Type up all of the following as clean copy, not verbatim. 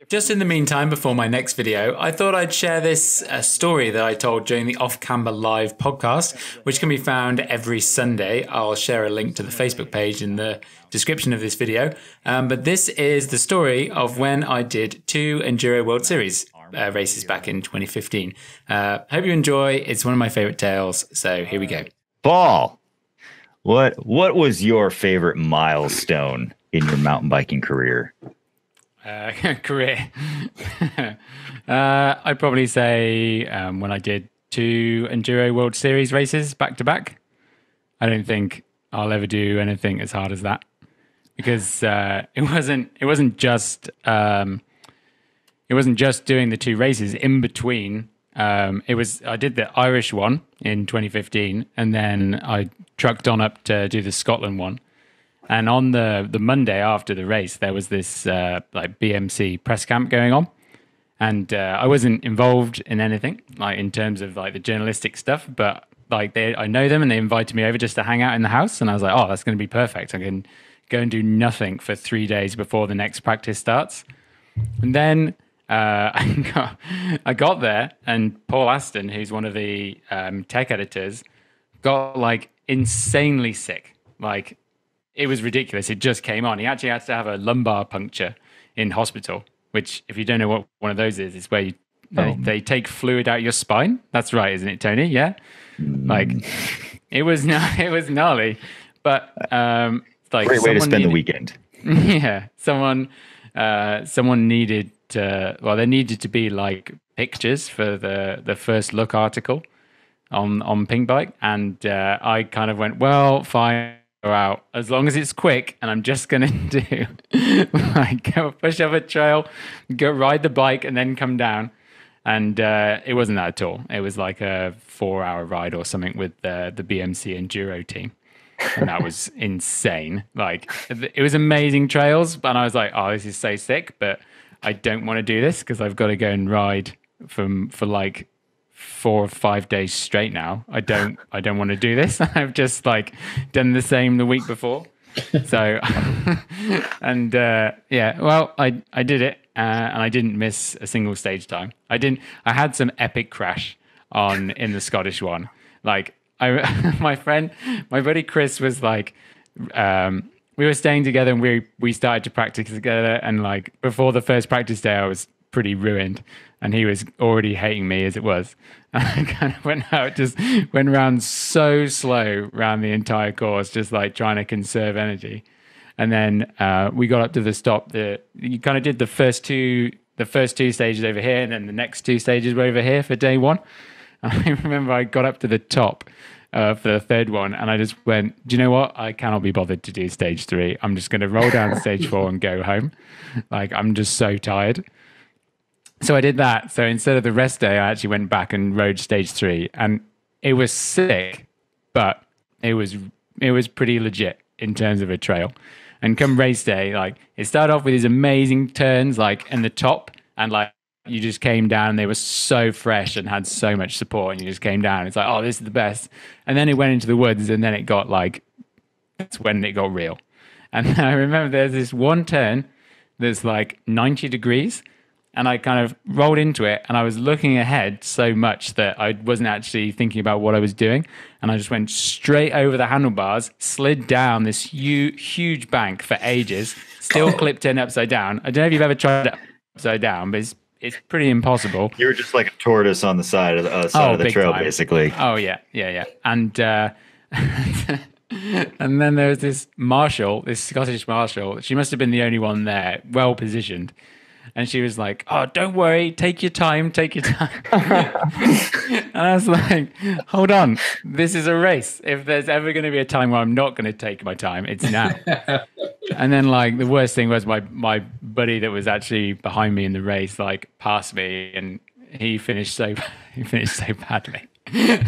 Just in the meantime, before my next video, I thought I'd share this story that I told during the Off Camber Live podcast, which can be found every Sunday. I'll share a link to the Facebook page in the description of this video. But this is the story of when I did 2 Enduro World Series races back in 2015. Hope you enjoy. It's one of my favorite tales. So here we go. Paul, what was your favorite milestone in your mountain biking career? Career. I'd probably say when I did 2 Enduro World Series races back to back. I don't think I'll ever do anything as hard as that, because it wasn't just doing the 2 races in between. I did the Irish one in 2015, and then I trucked on up to do the Scotland one. And on the Monday after the race, there was this like BMC press camp going on, and I wasn't involved in anything like in terms of like the journalistic stuff, but like I know them and they invited me over just to hang out in the house, and I was like, oh, that's going to be perfect. I can go and do nothing for 3 days before the next practice starts. And then I got there, and Paul Aston, who's one of the tech editors, got like insanely sick. Like, it was ridiculous. It just came on. He actually had to have a lumbar puncture in hospital, which, if you don't know what one of those is, it's where they take fluid out your spine. That's right, isn't it, Tony? Yeah. Like, it was gnarly, but like, great way to spend the weekend. Yeah, someone needed to. Well, there needed to be like pictures for the first look article on Pink Bike, and I kind of went, well, fine. Out as long as it's quick, and I'm just gonna do like go push up a trail, go ride the bike, and then come down. And it wasn't that at all. It was like a 4-hour ride or something with the BMC Enduro team, and that was insane. Like, it was amazing trails, but I was like, oh, this is so sick, but I don't want to do this because I've got to go and ride for like 4 or 5 days straight now. I don't want to do this. I've just like done the same the week before. So, and yeah, well, I did it, and I didn't miss a single stage time. I had some epic crash in the Scottish one. Like, my buddy Chris was like, we were staying together, and we started to practice together, and like before the first practice day, I was pretty ruined, and he was already hating me as it was. And I kind of went around so slow around the entire course, just like trying to conserve energy. And then we got up to the stop. You kind of did the first two stages over here, and then the next 2 stages were over here for day 1. And I remember I got up to the top for the third one, and I just went, do you know what? I cannot be bothered to do stage 3. I'm just going to roll down stage 4 and go home. Like, I'm just so tired. So I did that. So instead of the rest day, I actually went back and rode stage 3, and it was sick, but it was pretty legit in terms of a trail. And come race day, like, it started off with these amazing turns, like in the top, and like you just came down, and they were so fresh and had so much support, and you just came down. It's like, oh, this is the best. And then it went into the woods, and then it got like, that's when it got real. And I remember there's this one turn that's like 90 degrees. And I kind of rolled into it, and I was looking ahead so much that I wasn't actually thinking about what I was doing. And I just went straight over the handlebars, slid down this huge bank for ages, still clipped in upside down. I don't know if you've ever tried it upside down, but it's pretty impossible. You were just like a tortoise on the side of the trail, time. Basically. Oh, yeah. And and then there was this Scottish marshal. She must have been the only one there, well positioned. And she was like, oh, don't worry, take your time. And I was like, hold on, this is a race. If there's ever going to be a time where I'm not going to take my time, it's now. And then like the worst thing was my buddy that was actually behind me in the race, like passed me, and he finished so badly. He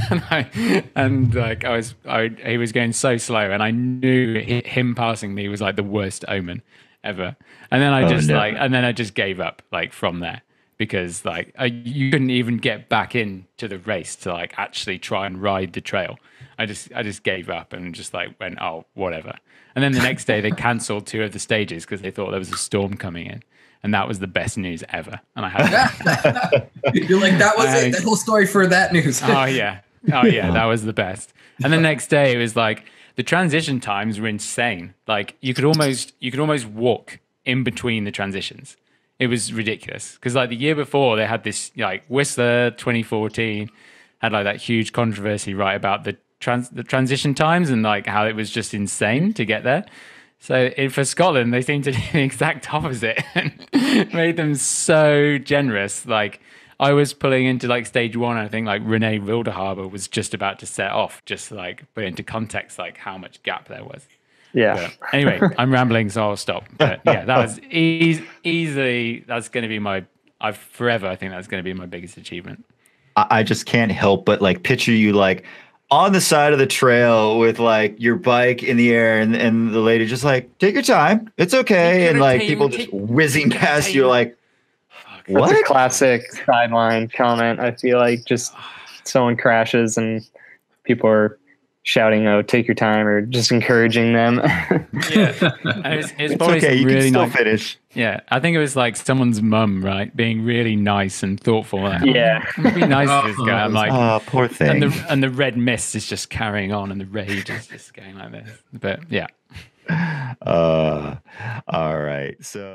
was going so slow, and I knew him passing me was like the worst omen ever. And then I just gave up like from there, because like you couldn't even get back into the race to like actually try and ride the trail. I just gave up and just like went, oh, whatever. And then the next day they cancelled 2 of the stages because they thought there was a storm coming in. and that was the best news ever. And I had You're like, that was it. The whole story for that news. oh yeah, that was the best. And the next day it was like the transition times were insane. Like you could almost walk in between the transitions. It was ridiculous because like the year before they had this like Whistler 2014 had like that huge controversy right about the transition times and like how it was just insane to get there. So for Scotland, they seemed to do the exact opposite and made them so generous. Like I was pulling into like stage 1, I think like Renee Wilderhaber was just about to set off, just to like put into context like how much gap there was. Yeah. But anyway, I'm rambling, so I'll stop. But yeah, that was easily, that's going to be forever, I think that's going to be my biggest achievement. I just can't help but like picture you like on the side of the trail with like your bike in the air and the lady just like, take your time. It's okay. And like people just whizzing past you like, what? That's a classic sideline comment. I feel like just someone crashes and people are shouting, "Oh, take your time," or just encouraging them. Yeah, it's probably okay. You really can still nice. finish. Yeah, I think it was like someone's mum, right, being really nice and thoughtful. Like, Yeah. I'm gonna be nice to this guy. I'm like, oh, poor thing. And the red mist is just carrying on, and the rage is just going like this. But yeah. All right. So.